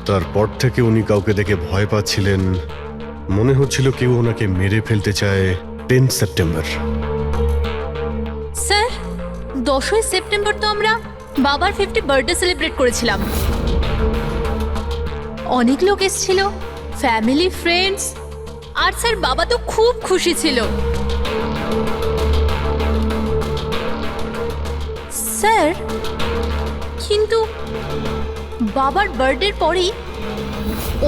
তারপর থেকে উনি কাউকে দেখে ভয় পাচ্ছিলেন, মনে হচ্ছিল কেউ ওনাকে মেরে ফেলতে চায়। 10 সেপ্টেম্বর। স্যার, 10ই সেপ্টেম্বর তো আমরা বাবার 50 বার্থডে সেলিব্রেট করেছিলাম। অনেক লোক এসেছিল, ফ্যামিলি, ফ্রেন্ডস, আর স্যার বাবা তো খুব খুশি ছিল। স্যার, কিন্তু বাবার বার্থডের পরেই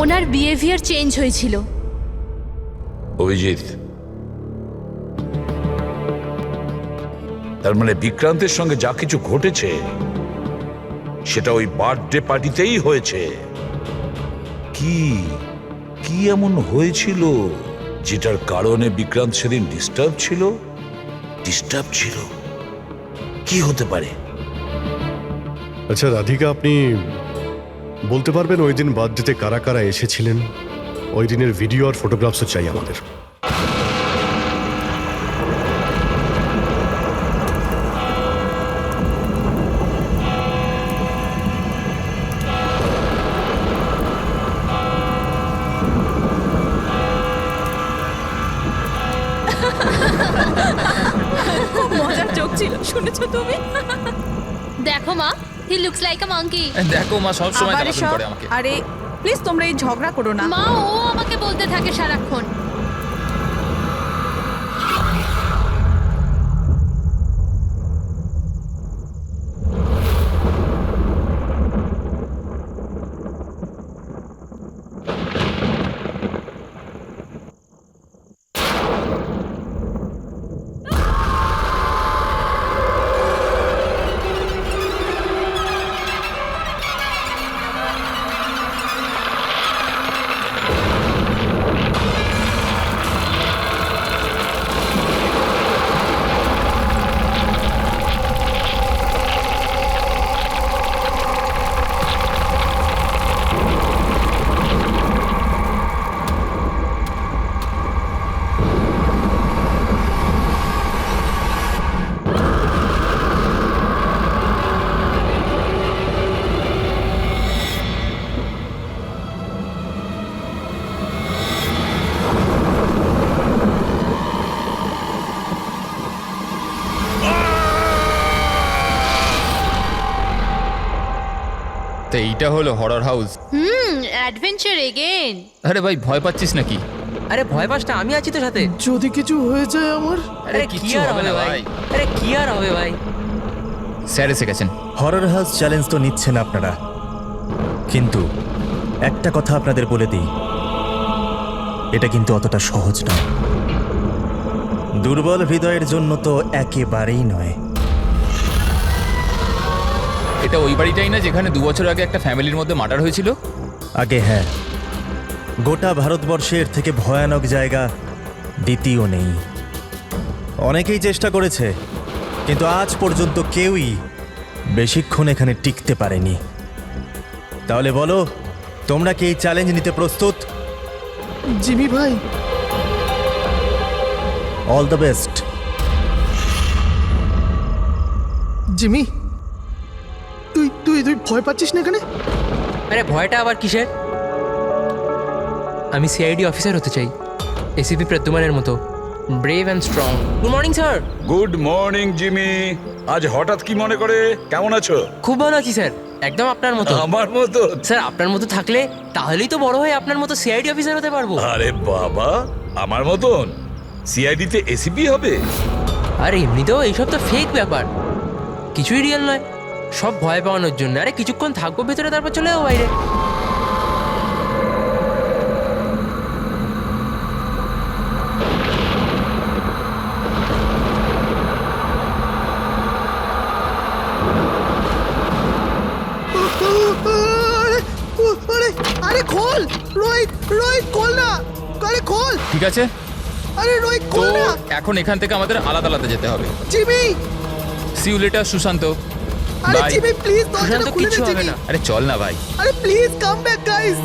ওনার বিহেভিয়ার চেঞ্জ হয়েছিল। অভিজিৎ, তার মানে বিক্রান্তের সঙ্গে যা কিছু ঘটেছে সেটা ওই বার্থডে পার্টিতেই হয়েছে। কি কি এমন হয়েছিল যেটার কারণে বিক্রান্ত সেদিন ডিস্টার্ব ছিল? কি হতে পারে? আচ্ছা রাধিকা, আপনি বলতে পারবেন ওই দিন বার্থডেতে কারা কারা এসেছিলেন? ওই দিনের ভিডিও আর ফটোগ্রাফসও চাই আমাদের। খুব মজার জোক ছিল, শুনেছো তুমি? দেখো মা, he looks like a monkey. দেখো মা সব সময় আবার জ্বালাতন এসব? করে আমাকে। আরে প্লিজ তোমরা এই ঝগড়া করো না। মা, ও আমাকে বলতে থাকে সারাক্ষণ। তো এইটা হলো হরর হাউস। Adventure again. আরে ভাই, ভয় পাচ্ছিস নাকি? আরে ভয় পাস না, আমি আছি তো সাথে। যদি কিছু হয়ে যায় আমার। আরে কিচ্ছু হবে না ভাই। আরে কি আর হবে ভাই? স্যার এসে গেছেন। হরর হাউস চ্যালেঞ্জ তো নিচ্ছেন আপনারা, কিন্তু একটা কথা আপনাদের বলে দিই, এটা কিন্তু অতটা সহজ নয়। দুর্বল হৃদয়ের জন্য তো একেবারেই নয়। এটা ওই বাড়িটাই না যেখানে 2 বছর আগে একটা ফ্যামিলির মধ্যে মার্ডার হয়েছিল? আগে হ্যাঁ, গোটা ভারতবর্ষের থেকে ভয়ানক জায়গা দ্বিতীয় নেই। অনেকেই চেষ্টা করেছে, কিন্তু আজ পর্যন্ত কেউই বেশিক্ষণ এখানে টিকতে পারেনি। তাহলে বলো, তোমরা কি এই চ্যালেঞ্জ নিতে প্রস্তুত? জিমি ভাই, অল দ্য বেস্ট। জিমি, তুই তুই তুই ভয় পাচ্ছিস না এখানে? আরে ভয়টা আবার কিসের? আমি সিআইডি অফিসার হতে চাই, এসিপি প্রদ্যুমানের মতো, brave and strong. Good morning sir. Good morning Jimmy. আজ হঠাৎ কি মনে করে? কেমন আছো? খুব ভালো আছি স্যার, একদম আপনার মতো। আমার মতো? স্যার আপনার মতো থাকলে তাহলেই তো বড় হয়ে আপনার মতো সিআইডি অফিসার হতে পারবো। আরে বাবা, আমার মতন সিআইডি তে এসিপি হবে? আর এমনিতেও এইসব তো ফেক ব্যাপার, কিছুই রিয়েল নয়, সব ভয় পাওয়ানোর জন্য। আরে কিছুক্ষণ থাকবো ভেতরে, তারপর চলে যাবো বাইরে। আরে আরে খোল রোহিত, রোহিত খোল না, আরে খোল। ঠিক আছে, আরে রোহিত তো খোল না। এখন এখান থেকে আমাদের আলাদা আলাদা যেতে হবে। Jimmy, see you later Sushant. আরে বাই। জিমি প্লিজ দরজাটা সুশান্ত, খুলে কিচ্ছু দে হবে জিমি। না। আরে চল না ভাই। আরে please come back guys.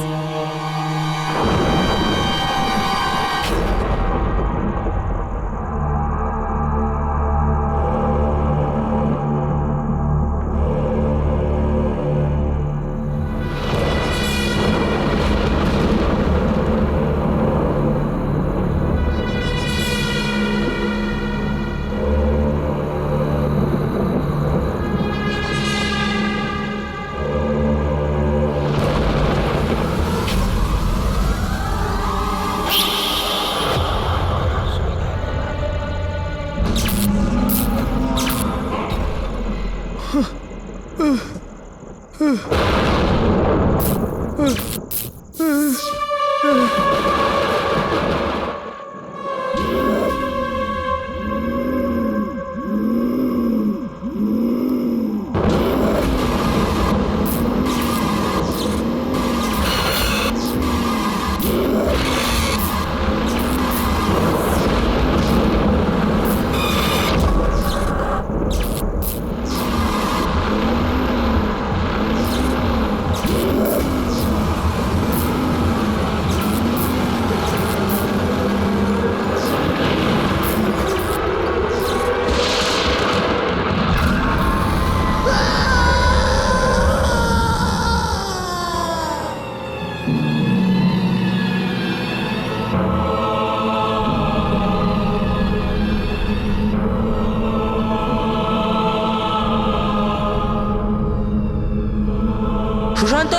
Sushant,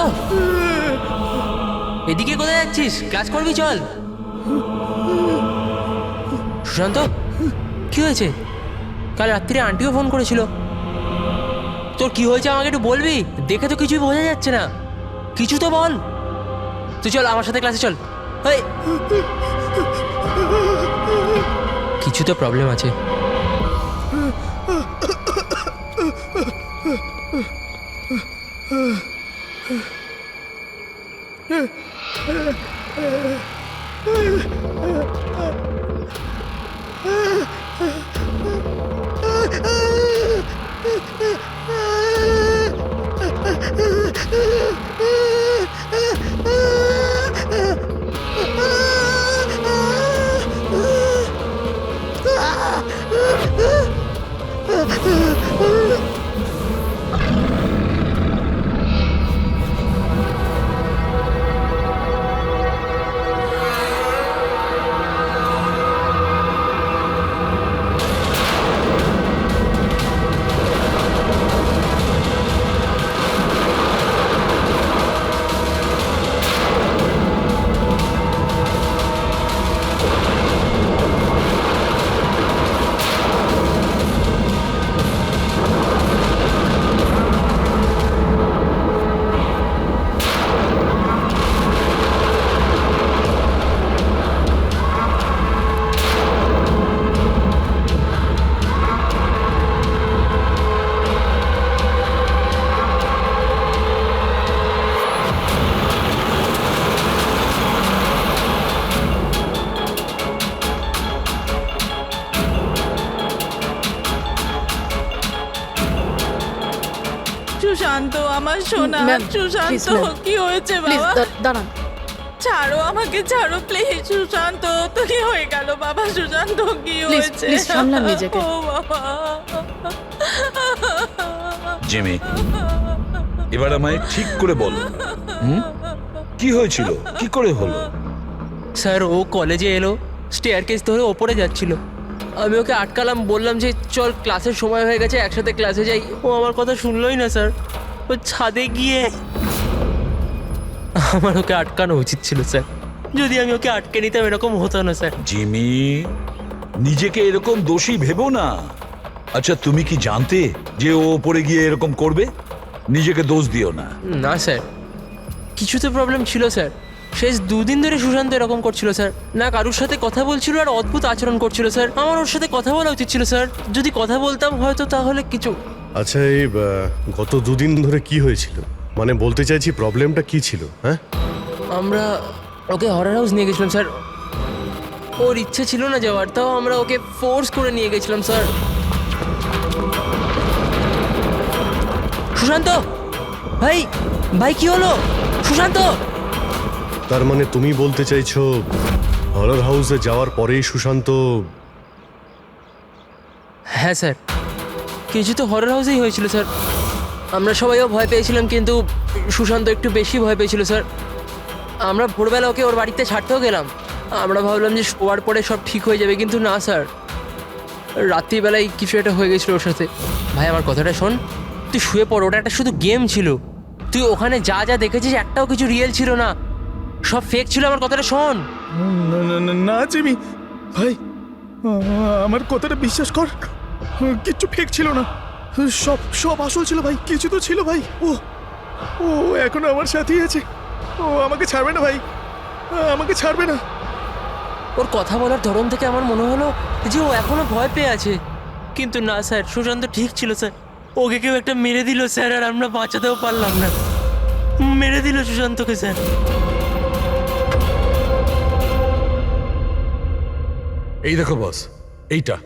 এদিকে কোথায় যাচ্ছিস? ক্লাস করবি, চল। সুশান্ত, কি হয়েছে? কাল রাত্রিরে আন্টিও ফোন করেছিল। তোর কি হয়েছে আমাকে একটু বলবি? দেখে তো কিছুই বোঝা যাচ্ছে না, কিছু তো বল। তুই চল আমার সাথে ক্লাসে চল। এই, কিছু তো প্রবলেম আছে। সুশান্ত, আমার সোনা, ম্যাম, সুশান্ত, please, ম্যাম। কি হয়েছে প্লিজ বাবা? দাঁড়ান। ছাড়ো আমাকে, ছাড়ো প্লিজ। সুশান্ত, তো কি হয়ে গেল বাবা? সুশান্ত, কি হয়েছে? please, সামলান নিজেকে। ও বাবা। জিমি, এবার আমায় ঠিক করে বল, কি হয়েছিল, কি করে হলো? স্যার, ও কলেজে এলো, স্টেয়ারকেস ধরে ওপরে যাচ্ছিল। আমি ওকে আটকালাম, বললাম যে চল ক্লাসের সময় হয়ে গেছে, একসাথে ক্লাসে যাই। ও আমার কথা শুনলোই না স্যার। ও ছাদে গিয়ে, আমার ওকে আটকানো উচিত ছিল স্যার। যদি আমি ওকে আটকে নিতাম এরকম হতো না স্যার। জিমি, নিজেকে এরকম দোষী ভেবো না। আচ্ছা, তুমি কি জানতে যে ও ওপরে গিয়ে এরকম করবে? নিজেকে দোষ দিও না। না স্যার, কিছু তো প্রবলেম ছিল স্যার। শেষ 2 দিন ধরে সুশান্ত এরকম করছিল স্যার। না কারুর সাথে কথা বলছিল আর অদ্ভুত আচরণ করছিল স্যার। আমার ওর সাথে কথা বলা উচিত ছিল স্যার। যদি কথা বলতাম হয়তো তাহলে কিছু। আচ্ছা, এই গত 2 দিন ধরে কি হয়েছিল? মানে বলতে চাইছি প্রবলেমটা কি ছিল? হ্যাঁ, আমরা ওকে হরর হাউস নিয়ে গেছিলাম স্যার। ওর ইচ্ছে ছিল না যাওয়ার, তাও আমরা ওকে ফোর্স করে নিয়ে গেছিলাম স্যার। সুশান্ত ভাই, ভাই কি হলো? সুশান্ত! তার মানে তুমি বলতে চাইছো হরর হাউসে যাওয়ার পরেই সুশান্ত? হ্যাঁ স্যার, কিছু তো হরর হাউসেই হয়েছিল স্যার। আমরা সবাইও ভয় পেয়েছিলাম, কিন্তু সুশান্ত একটু বেশি ভয় পেয়েছিল স্যার। আমরা ভোরবেলা ওকে ওর বাড়িতে ছাড়তেও গেলাম। আমরা ভাবলাম যে শোয়ার পরে সব ঠিক হয়ে যাবে, কিন্তু না স্যার, রাত্রিবেলায় কিছু একটা হয়ে গেছিলো ওর সাথে। ভাই আমার কথাটা শোন, তুই শুয়ে পড়, ওটা একটা শুধু গেম ছিল। তুই ওখানে যা যা দেখেছিস একটাও কিছু রিয়েল ছিল না, সব ফেক ছিল। আমার কথাটা শোন। না না না না জিমি ভাই, আমার কথাটা বিশ্বাস কর, কিচ্ছু ফেক ছিল না, সব সব আসল ছিল ভাই। কিছু তো ছিল ভাই। ও ও এখনো আমার সাথেই আছে। ও আমাকে ছাড়বে না ভাই, আমাকে ছাড়বে না। ওর কথা বলার ধরন থেকে আমার মনে হলো যে ও এখনো ভয় পেয়ে আছে, কিন্তু না স্যার, সুশান্ত ঠিক ছিল স্যার। ওকে কেউ একটা মেরে দিল স্যার, আর আমরা বাঁচাতেও পারলাম না। মেরে দিল সুশান্তকে স্যার। এই দেখো বস, এইটা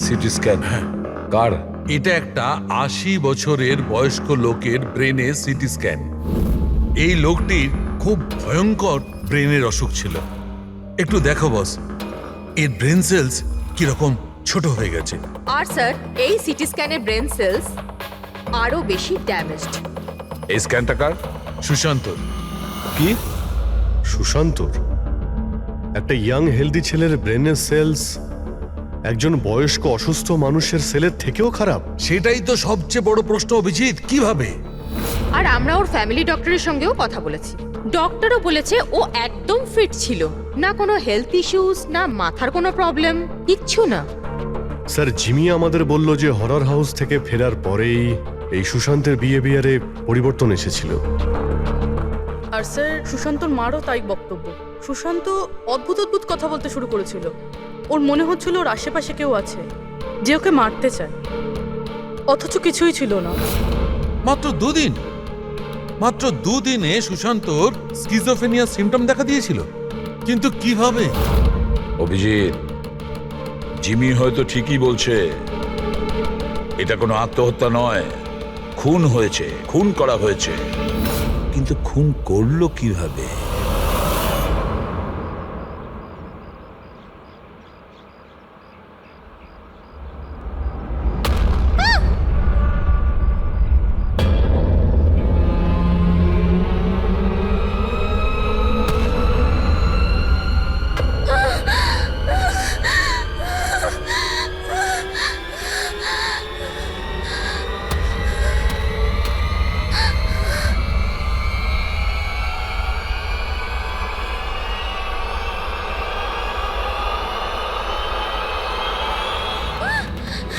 সিটি স্ক্যান। হ্যাঁ, কার? এটা একটা 80 বছরের বয়স্ক লোকের ব্রেনে সিটি স্ক্যান। এই লোকটির খুব ভয়ঙ্কর ব্রেনের অসুখ ছিল। একটু দেখো বস, এর ব্রেন সেলস কিরকম ছোট হয়ে গেছে। আর স্যার, এই সিটি স্ক্যানের ব্রেন সেলস আরো বেশি ড্যামেজড। এই স্ক্যানটা কার? সুশান্ত। কি? সুশান্তর? একটা ইয়াং হেলদি ছেলের ব্রেনের সেলস একজন বয়স্ক অসুস্থ মানুষের সেলের থেকেও খারাপ? সেটাই তো সবচেয়ে বড় প্রশ্ন অভিজিৎ, কিভাবে? আর আমরা ওর ফ্যামিলি ডক্টরের সঙ্গেও কথা বলেছি। ডক্টরও বলেছে ও একদম ফিট ছিল, না কোনো হেলথ ইস্যুস, না মাথার কোনো প্রবলেম, কিচ্ছু না। স্যার, জিমি আমাদের বলল যে হরর হাউস থেকে ফেরার পরেই এই সুশান্তের বিহেভিয়ারে পরিবর্তন এসেছিল। আর স্যার, সুশান্তর মারও তাই বক্তব্য। সুশান্ত অদ্ভুত অদ্ভুত কথা বলতে শুরু করেছিল। ওর মনে হচ্ছিল ওর আশেপাশে কেউ আছে যে ওকে মারতে চায়, অথচ কিছুই ছিল না। মাত্র দুদিনে সুশান্তর স্কিজোফ্রেনিয়া সিম্পটম দেখা দিয়েছিল। কিন্তু কিভাবে? অভিজিৎ, জিমি হয়তো ঠিকই বলছে। এটা কোনো আত্মহত্যা নয়, খুন হয়েছে, খুন করা হয়েছে। কিন্তু খুন করলো কিভাবে?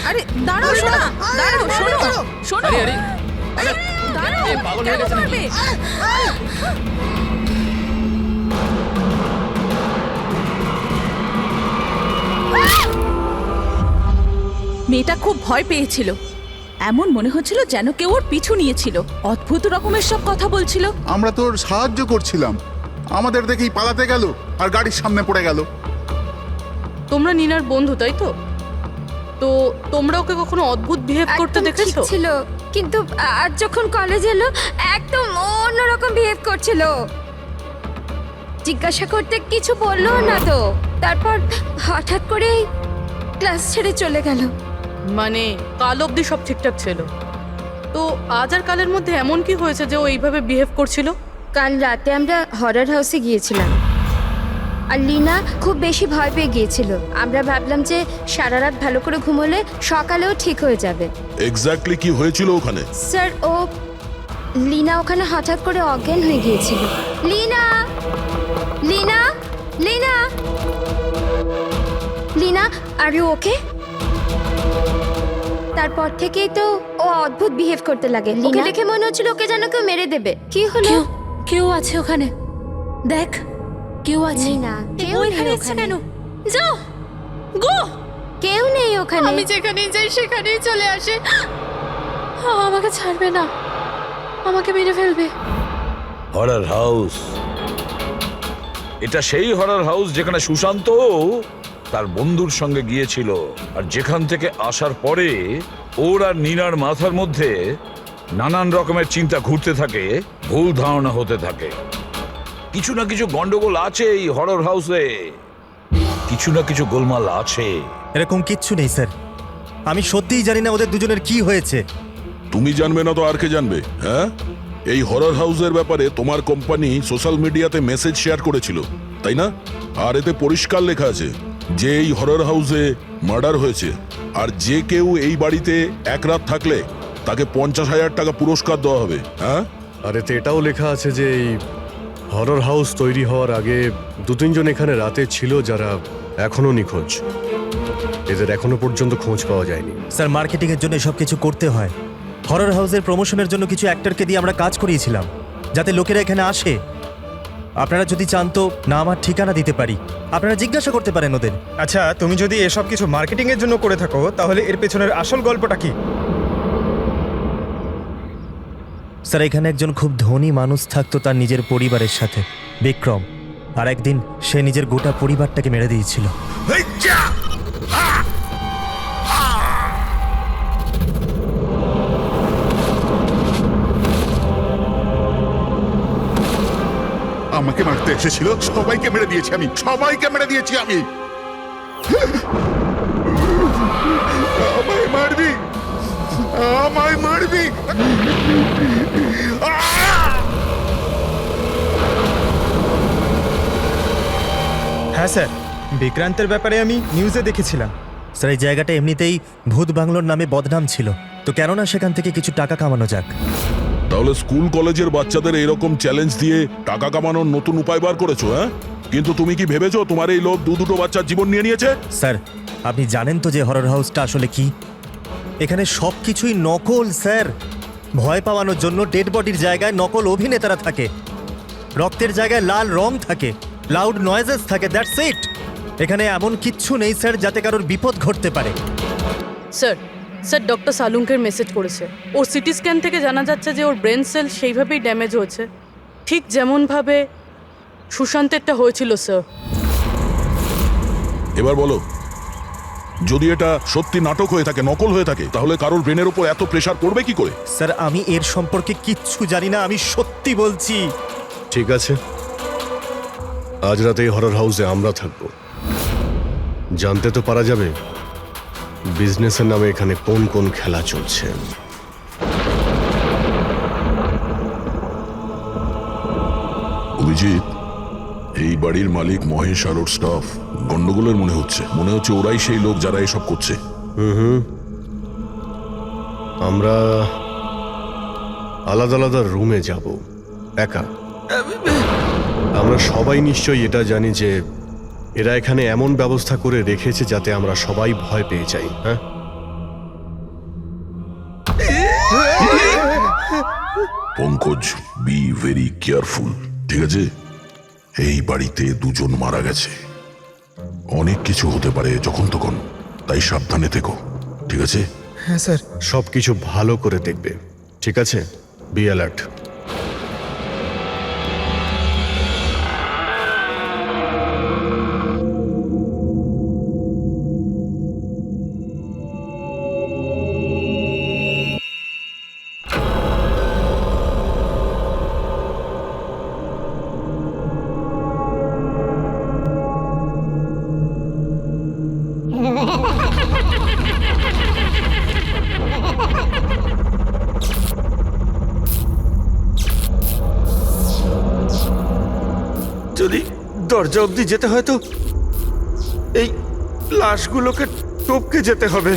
আরে দাঁড়াও, শোনো, দাঁড়াও, শোনো, শোনো, আরে আরে দাঁড়াও, এ পাগল হয়ে গেছে নাকি? মেয়েটা খুব ভয় পেয়েছিল। এমন মনে হচ্ছিল যেন কেউ ওর পিছু নিয়েছিল। অদ্ভুত রকমের সব কথা বলছিল। আমরা তোর সাহায্য করছিলাম, আমাদের দেখেই পালাতে গেল আর গাড়ির সামনে পড়ে গেল। তোমরা নিনার বন্ধু, তাই তো? তো তোমরা ওকে কখনো অদ্ভুত বিহেভ করতে দেখেছো? ছিল, কিন্তু আজ যখন কলেজ এলো একদম অন্যরকম বিহেভ করছিল। জিজ্ঞাসা করতে কিছু বললো না তো, তারপর হঠাৎ করে ক্লাস ছেড়ে চলে গেল। মানে কাল অবধি সব ঠিকঠাক ছিল, তো আজ আর কালের মধ্যে এমন কি হয়েছে যে ও এইভাবে বিহেভ করছিল? কাল রাতে আমরা হরর হাউসে গিয়েছিলাম, আর লিনা খুব বেশি ভয় পেয়ে গিয়েছিল। আমরা ভাবলাম যে সারা রাত ভালো করে ঘুমোলে সকালেও ঠিক হয়ে যাবে। এক্স্যাক্টলি কি হয়েছিল ওখানে? স্যার, লিনা ওখানে হঠাৎ করে অজ্ঞান হয়ে গিয়েছিল। Leena, Leena, Leena, Leena, are you okay? তারপর থেকেই তো ও অদ্ভুত বিহেভ করতে লাগে। ওকে দেখে মনে হচ্ছিল ওকে যেন কেউ মেরে দেবে। কি হলো? কেউ আছে ওখানে, দেখ কেউ আছে। না, কেউ ও নেই এখানে এসেছে ওখানে। কেন? যাও, গো। কেউ নেই ওখানে। আমি যেখানেই যাই সেখানেই চলে আসে। আমাকে ছাড়বে না, আমাকে মেরে ফেলবে। Horror house? এটা সেই হরর হাউস যেখানে সুশান্ত তার বন্ধুর সঙ্গে গিয়েছিল, আর যেখান থেকে আসার পরে ওর আর নিনার মাথার মধ্যে নানান রকমের চিন্তা ঘুরতে থাকে, ভুল ধারণা হতে থাকে। কিছু না কিছু গন্ডগোল আছে এই হরর হাউসে, কিছু না কিছু গোলমাল আছে। এরকম কিচ্ছু নেই স্যার, আমি সত্যিই জানি না ওদের দুজনের কি হয়েছে। তুমি জানবে না তো আর কে জানবে? হ্যাঁ, এই হরর হাউসের ব্যাপারে তোমার কোম্পানি সোশ্যাল মিডিয়াতে মেসেজ শেয়ার করেছিল, তাই না? আর এতে পরিষ্কার লেখা আছে যে এই হরর হাউসে মার্ডার হয়েছে, আর যে কেউ এই বাড়িতে এক রাত থাকলে তাকে 50,000 টাকা পুরস্কার দেওয়া হবে। হ্যাঁ, আর এতে এটাও লেখা আছে যে এই হরর হাউস তৈরি হওয়ার আগে 2-3 জন এখানে রাতে ছিল যারা এখনো নিখোঁজ। এদের এখনো পর্যন্ত খোঁজ পাওয়া যায়নি। স্যার, মার্কেটিংয়ের জন্য সব কিছু করতে হয়। হরর হাউসের প্রমোশনের জন্য কিছু অ্যাক্টরকে দিয়ে আমরা কাজ করিয়েছিলাম, যাতে লোকেরা এখানে আসে। আপনারা যদি চান তো না আমার ঠিকানা দিতে পারি, আপনারা জিজ্ঞাসা করতে পারেন ওদের। আচ্ছা, তুমি যদি এসব কিছু মার্কেটিং এর জন্য করে থাকো, তাহলে এর পেছনের আসল গল্পটা কি? স্যার, এখানে একজন খুব ধনী মানুষ থাকতো তার নিজের পরিবারের সাথে, বিক্রম। আর একদিন সে নিজের গোটা পরিবারটাকে মেরে দিয়েছিল। আমাকে মারতে এসেছিল, সবাইকে মেরে দিয়েছি আমি, সবাইকে মেরে দিয়েছি আমি। আমায় মারবি, আমায় মারবি। হ্যাঁ স্যার, বিক্রান্তের ব্যাপারে আমি নিউজে দেখেছিলাম। স্যার, এই জায়গাটা এমনিতেই ভূত বাংলোর নামে বদনাম ছিল, তো কেননা সেখান থেকে কিছু টাকা কামানো যাক। তাহলে স্কুল কলেজের বাচ্চাদের এরকম চ্যালেঞ্জ দিয়ে টাকা কামানোর নতুন উপায় বার করেছো, হ্যাঁ? কিন্তু তুমি কি ভেবেছো তোমার এই লোক দুটো বাচ্চার জীবন নিয়ে নিয়েছে? স্যার, আপনি জানেন তো যে হরর হাউসটা আসলে কি? এখানে সব কিছুই নকল স্যার। ভয় পাওয়ানোর জন্য ডেড বডির জায়গায় নকল অভিনেতারা থাকে, রক্তের জায়গায় লাল রং থাকে, লাউড নয়েজেস থাকে, দ্যাটস ইট। এখানে এমন কিচ্ছু নেই স্যার যাতে কারোর বিপদ ঘটতে পারে। স্যার, স্যার ডক্টর সালুঙ্কের মেসেজ করেছে। ওর সিটি স্ক্যান থেকে জানা যাচ্ছে যে ওর ব্রেন সেল সেইভাবেই ড্যামেজ হয়েছে, ঠিক যেমনভাবে সুশান্তেরটা হয়েছিল স্যার। এবার বলো, যদি এটা সত্যি নাটক হয়ে থাকে, নকল হয়ে থাকে, তাহলে কারোর ব্রেনের উপর এত প্রেসার পড়বে কি করে? স্যার, আমি এর সম্পর্কে কিচ্ছু জানি না, আমি সত্যি বলছি। ঠিক আছে, আজ রাতে এই হরর হাউসে আমরা থাকবো। জানতে তো পারা যাবে বিজনেসের নামে এখানে কোন কোন খেলা চলছে। অভিজিৎ, এই বাড়ির মালিক মহেশ আর ওর স্টাফ গন্ডগোলের মনে হচ্ছে ওরাই সেই লোক যারা এসব করছে। আমরা আলাদা আলাদা রুমে যাব, একা। আমরা সবাই নিশ্চয়ই এটা জানি যে এরা এখানে এমন ব্যবস্থা করে রেখেছে যাতে আমরা সবাই ভয় পেয়ে যাই। হ্যাঁ, পঙ্কজ, বি ভেরি কেয়ারফুল, ঠিক আছে? এই বাড়িতে দুজন মারা গেছে, অনেক কিছু হতে পারে যখন তখন, তাই সাবধানে থেকো, ঠিক আছে? হ্যাঁ স্যার। সবকিছু ভালো করে দেখবে, ঠিক আছে? Be alert. যদি দরজা অবধি যেতে হয় তো এই লাশগুলোকে টপকে যেতে হবে।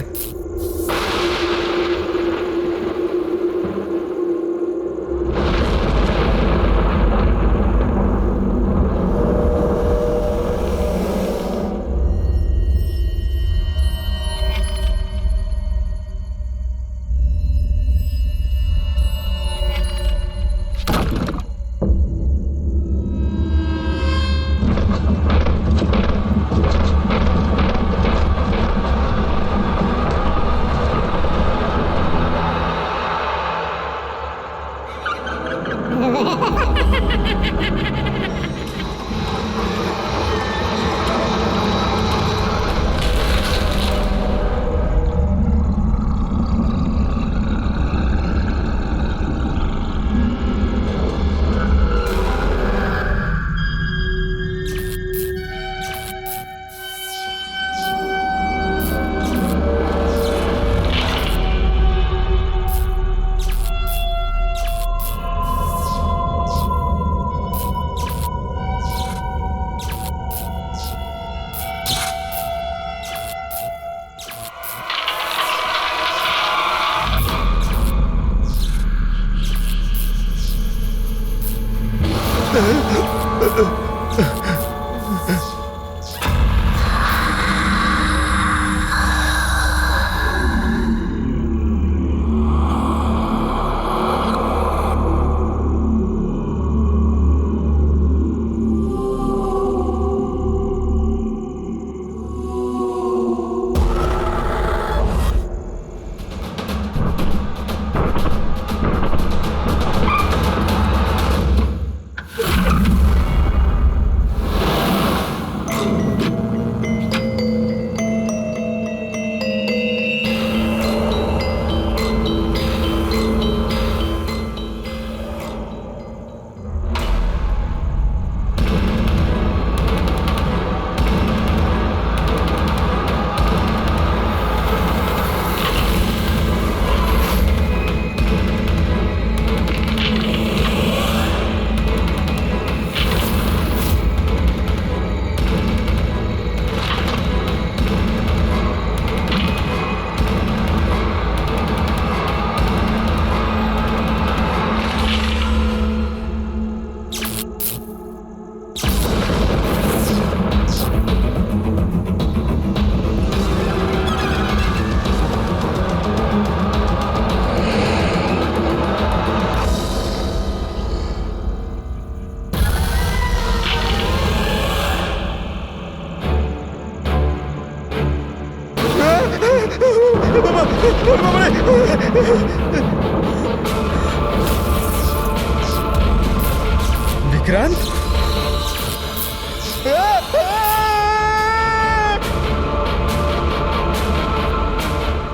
বিক্রান্ত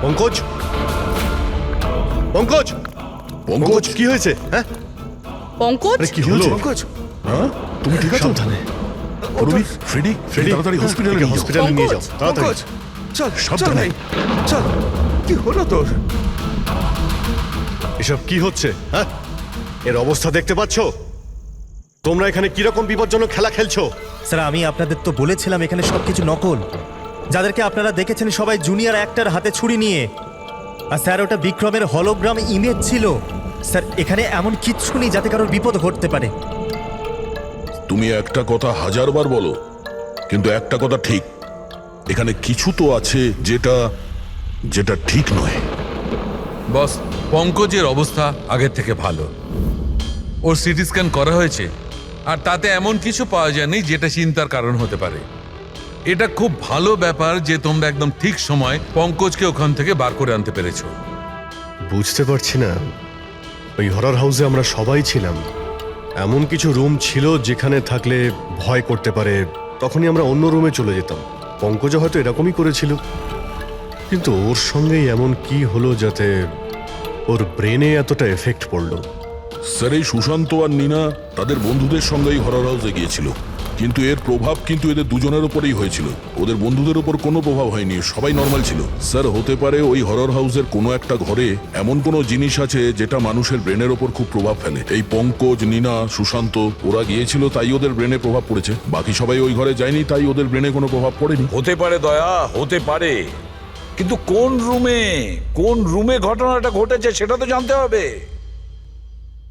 পঙ্কজ পঙ্কজ পঙ্কজ কি হয়েছে? হ্যাঁ, পঙ্কজ আরে কি হলো? পঙ্কজ, হ্যাঁ তুমি ঠিক আছো? সাবধানে। রবি, ফ্রেডি, তাড়াতাড়ি হসপিটালে নিয়ে যাও। হসপিটালে নিয়ে যাও তাড়াতাড়ি। পঙ্কজ, চল চল সাবধানে। ভাই, চল। কি হলো তোর? এসব কি হচ্ছে? হ্যাঁ, এর অবস্থা দেখতে পাচ্ছো? তোমরা এখানে কিরকম বিপজ্জনক খেলা খেলছো? স্যার আমি আপনাদের তো বলেছিলাম এখানে সবকিছু নকল। যাদেরকে আপনারা দেখেছেন সবাই জুনিয়র অ্যাক্টর হাতে ছুরি নিয়ে। আর স্যার ওটা বিক্রমের হলোগ্রাম ইমেজ ছিল। স্যার এখানে এমন কিচ্ছু নেই যাতে কারোর বিপদ ঘটতে পারে। তুমি একটা কথা হাজারবার বলো, কিন্তু একটা কথা ঠিক, এখানে কিছু তো আছে যেটা যেটা ঠিক নয়। বস, পঙ্কজের অবস্থা আগের থেকে ভালো। ওর সিটি স্ক্যান করা হয়েছে, আর তাতে এমন কিছু পাওয়া যায়নি যেটা চিন্তার কারণ হতে পারে। এটা খুব ভালো ব্যাপার যে তোমরা একদম ঠিক সময় পঙ্কজকে ওখান থেকে বার করে আনতে পেরেছো। বুঝতে পারছি না, ওই হরর হাউসে আমরা সবাই ছিলাম। এমন কিছু রুম ছিল যেখানে থাকলে ভয় করতে পারে, তখনই আমরা অন্য রুমে চলে যেতাম। পঙ্কজ হয়তো এরকমই করেছিল, কিন্তু ওর সঙ্গেই এমন কি হলো যাতে ওর ব্রেনে এতটা এফেক্ট পড়লো? স্যার এই সুশান্ত আর নীনা তাদের বন্ধুদের সঙ্গেই হরর হাউসে গিয়েছিল, কিন্তু এর প্রভাব কিন্তু এদের দুজনের উপরেই হয়েছিল। ওদের বন্ধুদের উপর কোনো প্রভাব হয়নি, সবাই নর্মাল ছিল। স্যার হতে পারে ওই হরর হাউসের কোনো একটা ঘরে এমন কোনো জিনিস আছে যেটা মানুষের ব্রেনের ওপর খুব প্রভাব ফেলে। এই পঙ্কজ, নীনা, সুশান্ত ওরা গিয়েছিল তাই ওদের ব্রেনে প্রভাব পড়েছে। বাকি সবাই ওই ঘরে যায়নি তাই ওদের ব্রেনে কোনো প্রভাব পড়েনি। হতে পারে দয়া, হতে পারে, কিন্তু কোন রুমে ঘটনাটা ঘটেছে সেটা তো জানতে হবে।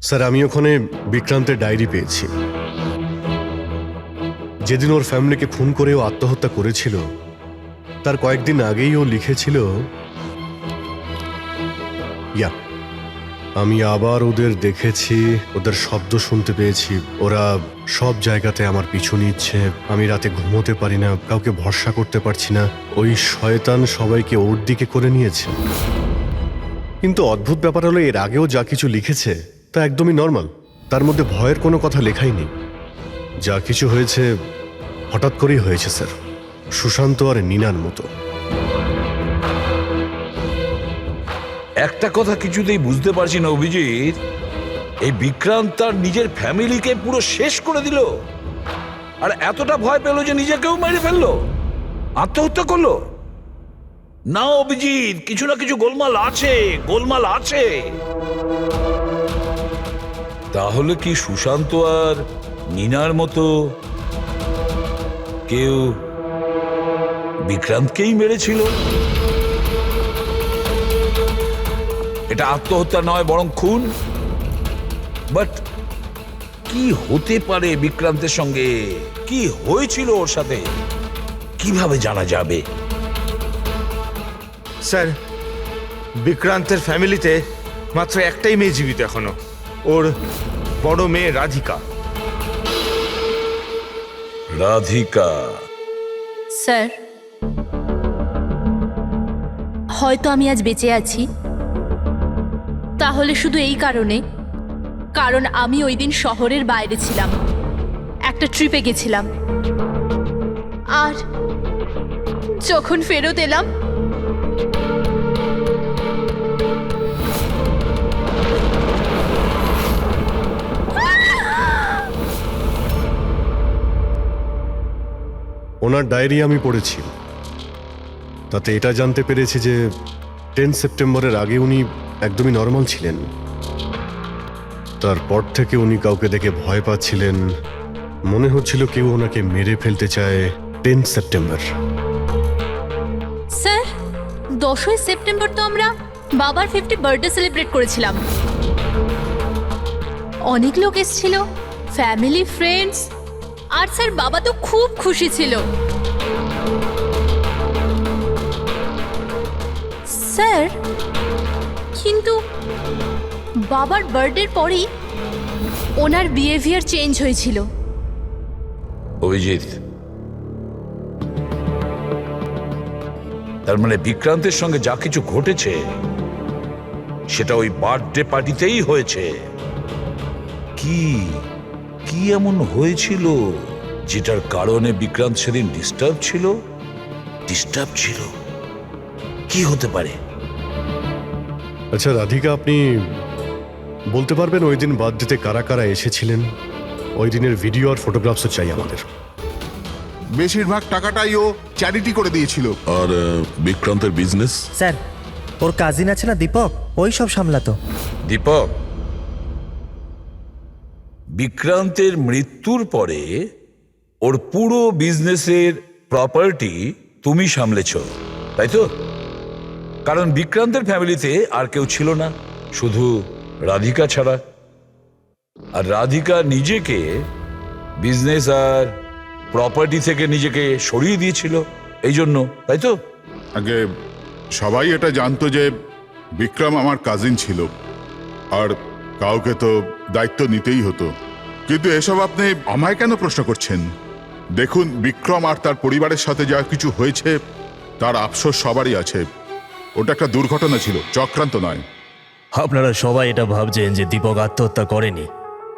স্যার আমি ওখানে বিক্রান্তের ডায়েরি পেয়েছি। যেদিন ওর ফ্যামিলিকে খুন করে ও আত্মহত্যা করেছিল তার কয়েকদিন আগেই ও লিখেছিল, আমি আবার ওদের দেখেছি, ওদের শব্দ শুনতে পেয়েছি, ওরা সব জায়গাতে আমার পিছু নিচ্ছে, আমি রাতে ঘুমোতে পারি না, কাউকে ভরসা করতে পারছি না, ওই শয়তান সবাইকে ওর দিকে করে নিয়েছে। কিন্তু অদ্ভুত ব্যাপার হলো এর আগেও যা কিছু লিখেছে তা একদমই নর্মাল, তার মধ্যে ভয়ের কোনো কথা লেখাই নেই। যা কিছু হয়েছে হঠাৎ করেই হয়েছে স্যার, সুশান্ত আর নীনার মতো। একটা কথা কিছুতেই বুঝতে পারছি না অভিজিৎ, এই বিক্রান্ত তার নিজের ফ্যামিলিকে পুরো শেষ করে দিল, আর এতটা ভয় পেল যে নিজেকেও মেরে ফেললো, আত্মহত্যা করলো। না অভিজিৎ, কিছু না কিছু গোলমাল আছে। তাহলে কি সুশান্ত আর নীনার মতো কেউ বিক্রান্তকেই মেরেছিল? এটা আত্মহত্যা নয় বরং খুন। বাট কি হতে পারে বিক্রান্তের সঙ্গে, কি হয়েছিল ওর সাথে, কিভাবে জানা যাবে? স্যার, বিক্রান্তের ফ্যামিলিতে মাত্র একটাই মেয়ে জীবিত এখনো, ওর বড় মেয়ে রাধিকা। স্যার, হয়তো আমি আজ বেঁচে আছি তাহলে শুধু এই কারণ আমি ওই দিন শহরের বাইরে ছিলাম, একটা ট্রিপে গেছিলাম, আর যখন ফেরত এলাম ওনার ডায়েরি আমি পড়েছি, তাতে এটা জানতে পেরেছি যে 10 সেপ্টেম্বরের আগে উনি একদমই নর্মাল ছিলেন। তারপর থেকে উনি কাউকে দেখে ভয় পাচ্ছিলেন, মনে হচ্ছিল কেউ ওনাকে মেরে ফেলতে চায়। 10 সেপ্টেম্বর। স্যার, 10ই সেপ্টেম্বর তো আমরা বাবার 50 বার্থডে সেলিব্রেট করেছিলাম। অনেক লোক এসেছিল, ফ্যামিলি, ফ্রেন্ডস, আর স্যার বাবা তো খুব খুশি ছিল। স্যার, কিন্তু বাবার বার্থডের পরেই ওনার বিহেভিয়ার চেঞ্জ হয়েছিল। অভিজিৎ, তার মানে বিক্রান্তের সঙ্গে যা কিছু ঘটেছে সেটা ওই বার্থডে পার্টিতেই হয়েছে। কি কি এমন হয়েছিল যেটার কারণে বিক্রান্ত সেদিন ডিস্টার্ব ছিল? কি হতে পারে? আচ্ছা রাধিকা, আপনি বলতে পারবেন ওই দিন বার্থডেতে কারা কারা এসেছিলেন? ওই দিনের ভিডিও আর ফটোগ্রাফসও চাই আমাদের। বেশিরভাগ টাকাটাই ও চ্যারিটি করে দিয়েছিল। আর বিক্রান্তের বিজনেস? স্যার, ওর কাজিন আছে না দীপক, ওই সব সামলাতো। দীপক, বিক্রান্তের মৃত্যুর পরে ওর পুরো বিজনেসের প্রপার্টি তুমি সামলেছ, তাই তো? কারণ বিক্রান্তের ফ্যামিলিতে আর কেউ ছিল না, শুধু রাধিকা ছাড়া। আর রাধিকা নিজেকে বিজনেস আর প্রপার্টি থেকে নিজেকে সরিয়ে দিয়েছিল এই জন্য, তাই তো? আগে সবাই এটা জানতো যে বিক্রম আমার কাজিন ছিল, আর কাউকে তো দায়িত্ব নিতেই হতো। কিন্তু এসব আপনি আমায় কেন প্রশ্ন করছেন? দেখুন, বিক্রম আর তার পরিবারের সাথে যা কিছু হয়েছে তার আফসোস সবারই আছে। ওটা একটা দুর্ঘটনা ছিল, চক্রান্ত নয়। আপনারা সবাই এটা ভাবছেন যে দীপক আত্মহত্যা করেনি,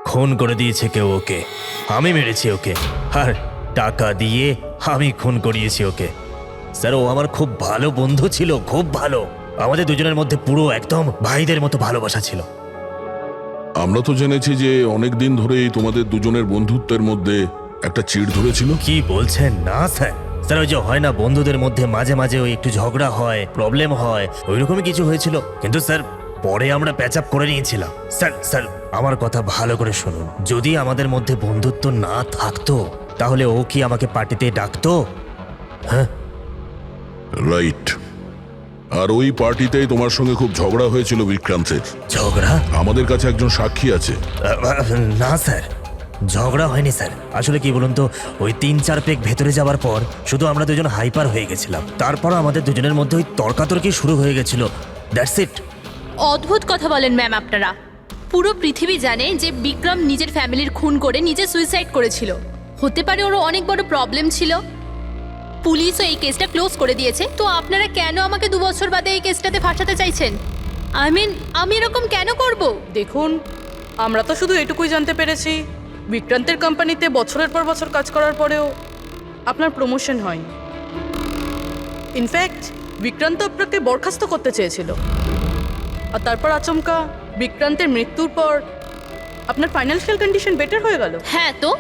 খুন করে দিয়েছে কেউ ওকে। আমি মেরেছি ওকে, আর টাকা দিয়ে আমি খুন করিয়েছি ওকে। স্যার, ও আমার খুব ভালো বন্ধু ছিল, খুব ভালো। আমাদের দুজনের মধ্যে পুরো একদম ভাইদের মতো ভালোবাসা ছিল। আমরা তো জেনেছি যে অনেক দিন ধরেই তোমাদের দুজনের বন্ধুত্বের মধ্যে একটা চিড় ধরেছিল। কি বলছেন? না স্যার, স্যার ওই যে হয় না বন্ধুদের মধ্যে মাঝে মাঝে ওই একটু ঝগড়া হয়, প্রবলেম হয়, ওই রকমই কিছু হয়েছিল। কিন্তু স্যার পরে আমরা প্যাচ আপ করে নিয়েছিলাম। স্যার স্যার আমার কথা ভালো করে শুনুন, যদি আমাদের মধ্যে বন্ধুত্ব না থাকতো তাহলে ও কি আমাকে পার্টিতে ডাকতো? হ্যাঁ, রাইট। আর ওই পার্টিতেই তোমার সঙ্গে খুব ঝগড়া হয়েছিল বিক্রান্তের। ঝগড়া? আমাদের কাছে একজন সাক্ষী আছে। না স্যার, ঝগড়া হয়নি স্যার। আসলে কি বলুন তো, ওই 3-4 পেক ভেতরে যাওয়ার পর শুধু আমরা দুজন হাইপার হয়ে গেছিলাম। তারপর আমাদের দুজনের মধ্যে ওই তর্কাতর্কি শুরু হয়ে গেছিল। That's it. অদ্ভুত কথা বলেন ম্যাম আপনারা। পুরো পৃথিবী জানে যে বিক্রম নিজের ফ্যামিলির খুন করে নিজে সুইসাইড করেছিল। হতে পারে ওর অনেক বড় প্রবলেম ছিল, পুলিশও এই কেসটা ক্লোজ করে দিয়েছে। তো আপনারা কেন আমাকে 2 বছর বাদে এই কেসটাতে ফাঁসাতে চাইছেন? আমি এরকম কেন করব? দেখুন, আমরা তো শুধু এটুকুই জানতে পেরেছি, বিক্রান্তের কোম্পানিতে বছরের পর বছর কাজ করার পরেও আপনার প্রমোশন হয়নি। ইনফ্যাক্ট বিক্রান্ত আপনাকে বরখাস্ত করতে চেয়েছিল, আর তারপর আচমকা বিক্রান্তের মৃত্যুর পর আপনার ফাইন্যান্সিয়াল কন্ডিশন বেটার হয়ে গেল। হ্যাঁ, তো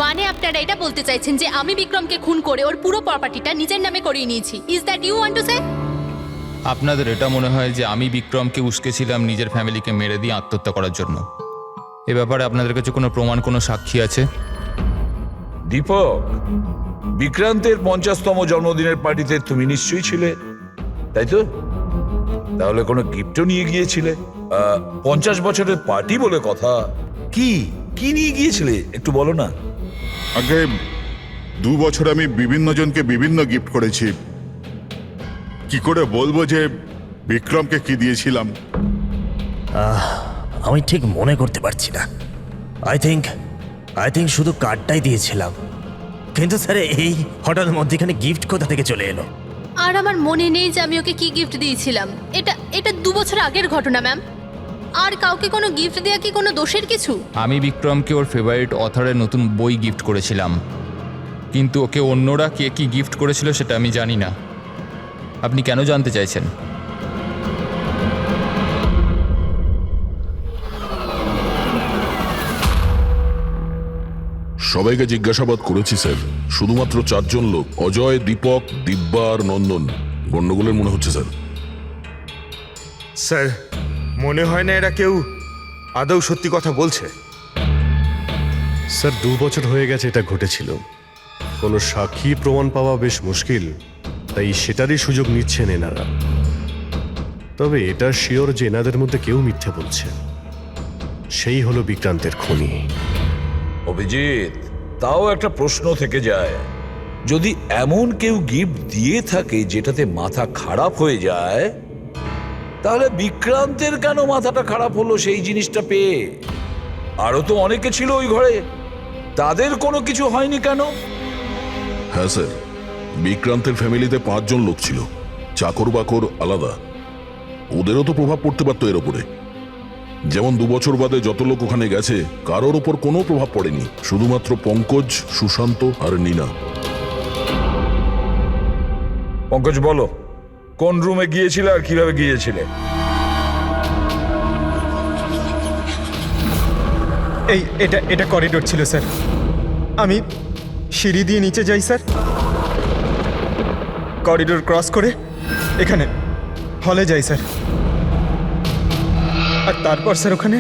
মানে আপনারা এটা বলতে চাইছেন যে আমি বিক্রমকে খুন করে ওর পুরো প্রপার্টিটা নিজের নামে করিয়ে নিয়েছি? Is that you want to say? আপনাদের এটা মনে হয় যে আমি বিক্রমকে উস্কেছিলাম নিজের ফ্যামিলিকে মেরে দিয়ে আত্মহত্যা করার জন্য? এ ব্যাপারে আপনাদের কাছে কোনো প্রমাণ, কোনো সাক্ষী আছে? দীপক, বিক্রান্তের 50তম জন্মদিনের পার্টিতে তুমি নিশ্চয়ই ছিলে, তাই তো? তাহলে কোনো গিফটও নিয়ে গিয়েছিলে? 50 বছরের পার্টি বলে কথা। কি কি নিয়ে গিয়েছিলে একটু বলো না। আগে 2 বছর আমি বিভিন্ন জনকে বিভিন্ন গিফট করেছি। কি করে বলবো যে বিক্রমকে কি দিয়েছিলাম? আমি ঠিক মনে করতে পারছি না। আই থিঙ্ক শুধু কার্ডটাই দিয়েছিলাম। কিন্তু স্যার এই হঠাৎ মধ্যেখানে গিফট কোথা থেকে চলে এলো? আর আমার মনে নেই যে আমি ওকে কি গিফট দিয়েছিলাম। এটা 2 বছর আগের ঘটনা ম্যাম। আর কাউকে কোনো গিফট দেওয়া কি কোনো দোষের কিছু? আমি বিক্রমকে ওর ফেভারিট অথরের নতুন বই গিফট করেছিলাম, কিন্তু ওকে অন্যরা কে কি গিফট করেছিল সেটা আমি জানি না। আপনি কেন জানতে চাইছেন? সবাইকে জিজ্ঞাসাবাদ করেছি স্যার, শুধুমাত্র 4 জন লোক, অজয়, দীপক, দিব্যা আর নন্দন গন্ডগোলের মনে হচ্ছে স্যার। স্যার, মনে হয় না এরা কেউ আদৌ সত্যি কথা বলছে। স্যার 2 বছর হয়ে গেছে এটা ঘটেছিল, কোনো সাক্ষী প্রমাণ পাওয়া বেশ মুশকিল, তাই সেটারই সুযোগ নিচ্ছেন এনারা। তবে এটা শিওর যে এনাদের মধ্যে কেউ মিথ্যে বলছে, সেই হলো বিক্রান্তের খুনি। অভিজিৎ, তাও একটা প্রশ্ন থেকে যায়, যদি এমন কেউ গিফট দিয়ে থাকে যেটাতে মাথা খারাপ হয়ে যায়, তাহলে বিক্রান্তের কেন মাথাটা খারাপ হলো সেই জিনিসটা পেয়ে? আরো তো অনেকে ছিল ওই ঘরে, তাদের কোনো কিছু হয়নি কেন? হ্যাঁ স্যার, বিক্রান্তের ফ্যামিলিতে 5 জন লোক ছিল, চাকর বাকর আলাদা। ওদেরও তো প্রভাব পড়তে পারতো এর ওপরে। যেমন 2 বছর বাদে যত লোক ওখানে গেছে কারোর ওপর কোনো প্রভাব পড়েনি, শুধুমাত্র পঙ্কজ, সুশান্ত আর নীনা। পঙ্কজ বলো, কোন রুমে গিয়েছিলে আর কিভাবে গিয়েছিলে? এটা করিডোর ছিল স্যার। আমি সিঁড়ি দিয়ে নিচে যাই স্যার, করিডোর ক্রস করে এখানে হলে যাই স্যার। আর তারপর স্যার ওখানে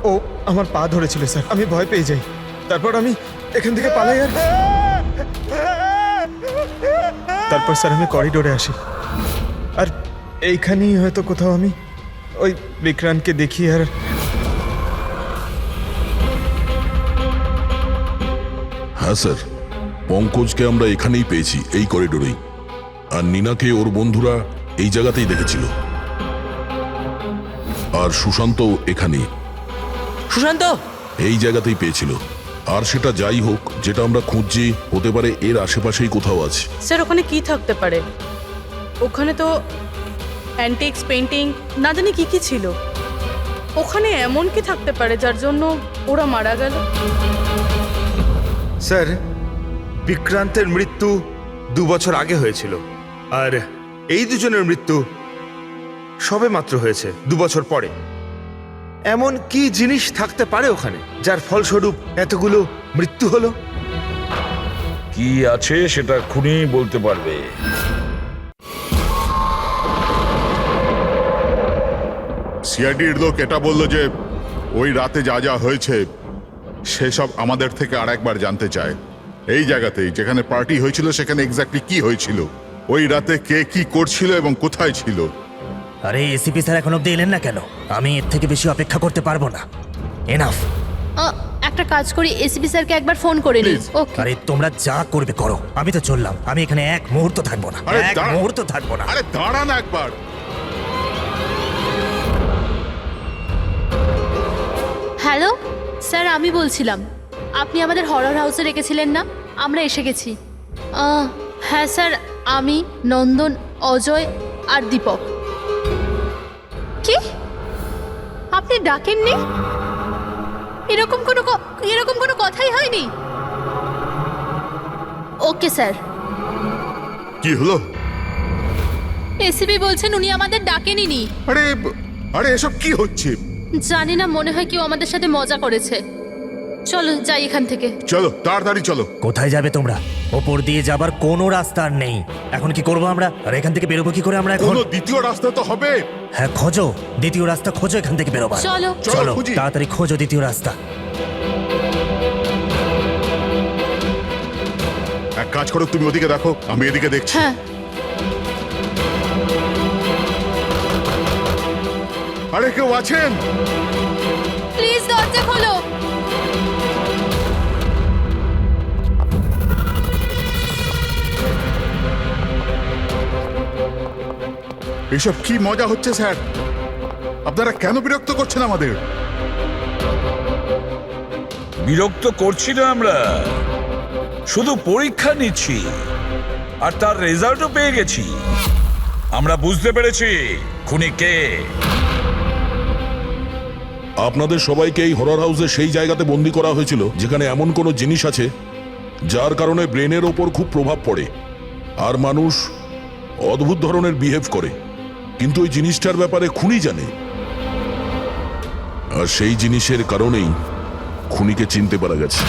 ও আমার পা ধরেছিল স্যার, আমি ভয় পেয়ে যাই। তারপর আমি এখান থেকে পালাই আর তারপর স্যার আমি করিডোরে আসি। আর এইখানেই হয়তো কোথাও আমি ওই বিক্রান্তকে দেখি। আর হ্যাঁ স্যার, পঙ্কজকে আমরা এখানেই পেয়েছি, এই করিডোরেই। আর নীনাকে ওর বন্ধুরা এই জায়গাতেই দেখেছিল। আর সুশান্ত এখানেই, সুশান্ত এই জায়গাতেই পেয়েছিল। আর সেটা যাই হোক, যেটা আমরা খুঁজছি হতে পারে এর আশেপাশেই কোথাও আছে। স্যার ওখানে কি থাকতে পারে? ওখানে তো অ্যান্টিক্স, পেন্টিং, না জানি কি কি ছিল। ওখানে এমন কি থাকতে পারে যার জন্য ওরা মারা গেল? স্যার, বিক্রান্তের মৃত্যু 2 বছর আগে হয়েছিল, আর এই দুজনের মৃত্যু সবে মাত্র হয়েছে 2 বছর পরে। এমন কি জিনিস থাকতে পারে ওখানে যার ফলস্বরূপ এতগুলো মৃত্যু হলো? কি আছে সেটা খুনি বলতে পারবে। সিআইডির লোক এটা বললো যে ওই রাতে যা যা হয়েছে সেসব আমাদের থেকে আরেকবার জানতে চায়। এই জায়গাতেই যেখানে পার্টি হয়েছিল সেখানে এক্স্যাক্টলি কি হয়েছিল, ওই রাতে কে কি করছিল এবং কোথায় ছিল। আরে এসিপি স্যার এখন অব্দি এলেন না কেন? আমি এর থেকে বেশি অপেক্ষা করতে পারবো না। এনাফ। একটা কাজ করি, এসপি স্যারকে একবার ফোন করে নিই। ওকে। আরে তোমরা যা করবে করো, আমি তো চললাম। আমি এখানে এক মুহূর্ত থাকবো না, আরে এক দাঁড়া। মুহূর্ত থাকবো না। আরে দাঁড়া না একবার। হ্যালো স্যার, আমি বলছিলাম আপনি আমাদের হরর হাউসে রেখেছিলেন না? আমরা এসে গেছি। হ্যাঁ স্যার, আমি, নন্দন, অজয় আর দীপক। কি আপনি ডাকেননি? এরকম কোনো কথাই হয়নি। Okay sir. কি হলো? এসিপি বলছেন উনি আমাদের ডাকেনি। আরে আরে এসব কি হচ্ছে? জানি না, মনে হয় কেউ আমাদের সাথে মজা করেছে। চলো যাই এখান থেকে। চলো তাড়াতাড়ি চলো। কোথায় যাবে তোমরা? ওপর দিয়ে যাবার কোনো রাস্তা আর নেই। এখন কি করবো আমরা? আর এখান থেকে বেরোবো কি করে আমরা এখন? কোনো দ্বিতীয় রাস্তা তো হবে। হ্যাঁ খোঁজো, দ্বিতীয় রাস্তা খোঁজো এখান থেকে বেরোবার। চলো চলো খুঁজি। তাড়াতাড়ি খোঁজো দ্বিতীয় রাস্তা। এক কাজ করো, তুমি ওদিকে দেখো, আমি এদিকে দেখছি। হ্যাঁ। আরে কেউ আছেন? প্লিজ দরজা খোলো। এসব কি মজা হচ্ছে স্যার? আপনারা কেন বিরক্ত করছেন আমাদের? বিরক্ত করছি না আমরা, শুধু পরীক্ষা নিচ্ছি আর তার রেজাল্টও পেয়ে গেছি। আমরা বুঝতে পেরেছি খুনি কে। আপনাদের সবাইকে এই হরর হাউসে সেই জায়গাতে বন্দি করা হয়েছিল যেখানে এমন কোনো জিনিস আছে যার কারণে ব্রেনের ওপর খুব প্রভাব পড়ে আর মানুষ অদ্ভুত ধরনের বিহেভ করে, কিন্তু ওই জিনিসটার ব্যাপারে খুনি জানে। আর সেই জিনিসের কারণেই খুনিকে চিনতে পারা গেছে।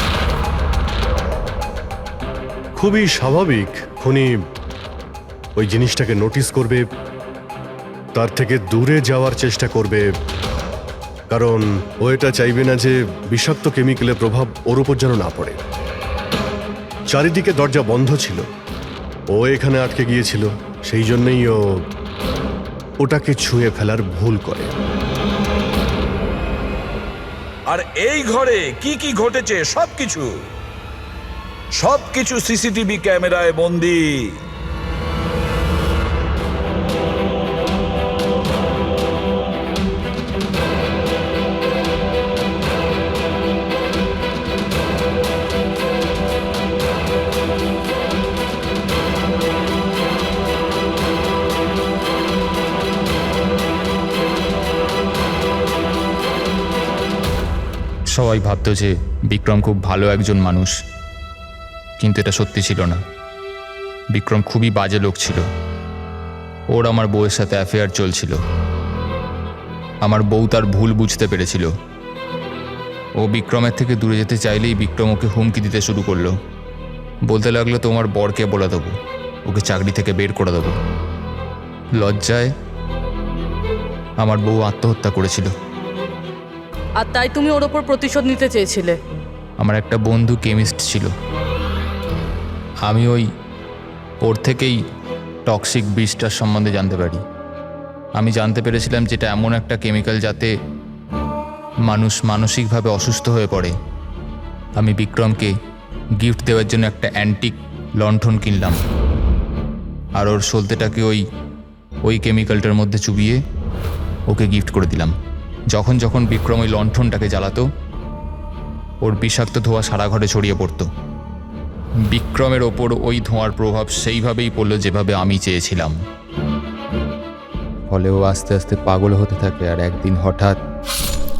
খুবই স্বাভাবিক খুনি ওই জিনিসটাকে নোটিস করবে, তার থেকে দূরে যাওয়ার চেষ্টা করবে, কারণ ও এটা চাইবে না যে বিষাক্ত কেমিক্যালের প্রভাব ওর উপর যেন না পড়ে। চারিদিকে দরজা বন্ধ ছিল, ও এখানে আটকে গিয়েছিল, সেই জন্যই ও ওটাকে ছুঁয়ে ফেলার ভুল করে। আর এই ঘরে কি কি ঘটেছে সবকিছু সিসিটিভি ক্যামেরায় বন্দী। সবাই ভাবতো যে বিক্রম খুব ভালো একজন মানুষ, কিন্তু এটা সত্যি ছিল না। বিক্রম খুবই বাজে লোক ছিল। ওর আমার বউয়ের সাথে অ্যাফেয়ার চলছিল। আমার বউ তার ভুল বুঝতে পেরেছিল। ও বিক্রমের থেকে দূরে যেতে চাইলেই বিক্রম ওকে হুমকি দিতে শুরু করলো। বলতে লাগলো, তোমার বরকে বলে দেবো, ওকে চাকরি থেকে বের করে দেবো। লজ্জায় আমার বউ আত্মহত্যা করেছিল। আর তাই তুমি ওর ওপর প্রতিশোধ নিতে চেয়েছিলে? আমার একটা বন্ধু কেমিস্ট ছিল। আমি ওর থেকেই টক্সিক বিষটার সম্বন্ধে জানতে পারি। আমি জানতে পেরেছিলাম যেটা এমন একটা কেমিক্যাল যাতে মানুষ মানসিকভাবে অসুস্থ হয়ে পড়ে। আমি বিক্রমকে গিফট দেওয়ার জন্য একটা অ্যান্টিক লণ্ঠন কিনলাম, আর ওর সলতেটাকে ওই কেমিক্যালটার মধ্যে চুবিয়ে ওকে গিফট করে দিলাম। যখন যখন বিক্রম ওই লণ্ঠনটাকে জ্বালাতো, ওর বিষাক্ত ধোঁয়া সারা ঘরে ছড়িয়ে পড়তো। বিক্রমের ওপর ওই ধোঁয়ার প্রভাব সেইভাবেই পড়লো যেভাবে আমি চেয়েছিলাম। ফলে ও আস্তে আস্তে পাগল হতে থাকে, আর একদিন হঠাৎ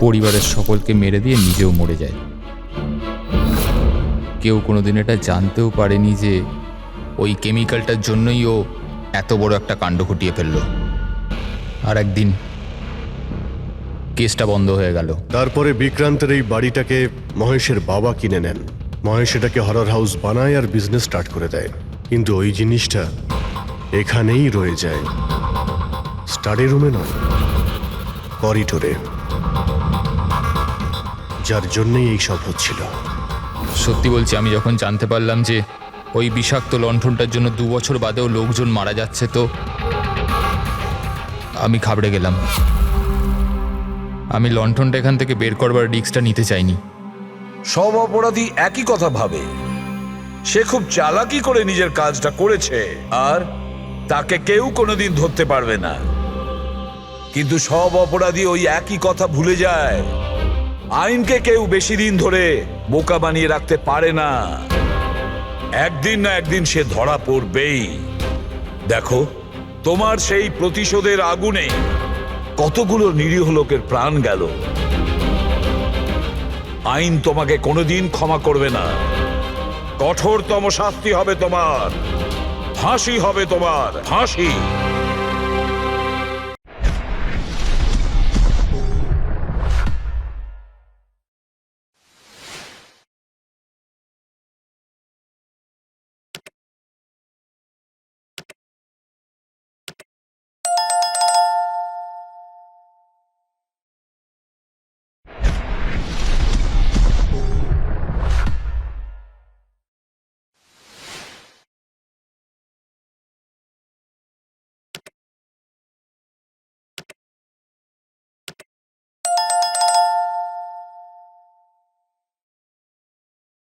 পরিবারের সকলকে মেরে দিয়ে নিজেও মরে যায়। কেউ কোনোদিন এটা জানতেও পারেনি যে ওই কেমিক্যালটার জন্যই ও এত বড় একটা কাণ্ড ঘটিয়ে ফেলল। আর একদিন কেসটা বন্ধ হয়ে গেল। তারপরে বিক্রান্তের এই বাড়িটাকে মহেশের বাবা কিনে নেন। মহেশ এটাকে হরর হাউস বানায় আর বিজনেস স্টার্ট করে দেয়। কিন্তু ওই জিনিসটা এখানেই রয়ে যায়, স্টাডি রুমে নয়, করিডোরে, যার জন্যই এই সব হচ্ছিল। সত্যি বলছি, আমি যখন জানতে পারলাম যে ওই বিষাক্ত লণ্ঠনটার জন্য 2 বছর বাদেও লোকজন মারা যাচ্ছে, তো আমি ঘাবড়ে গেলাম। আমি লণ্ঠনটা এখান থেকে বের করবার রিস্কটা নিতে চাইনি। সব অপরাধী একই কথা ভাবে। সে খুব চালাকি করে নিজের কাজটা করেছে, আর তাকে কেউ কোনোদিন ধরতে পারবে না। কিন্তু সব অপরাধী ওই একই কথা ভুলে যায়। আইনকে কেউ বেশি দিন ধরে বোকা বানিয়ে রাখতে পারে না। একদিন না একদিন সে ধরা পড়বেই। দেখো, তোমার সেই প্রতিশোধের আগুনে কতগুলো নিরীহ লোকের প্রাণ গেল। আইন তোমাকে কোনোদিন ক্ষমা করবে না। কঠোরতম শাস্তি হবে তোমার, ফাঁসি হবে তোমার, ফাঁসি।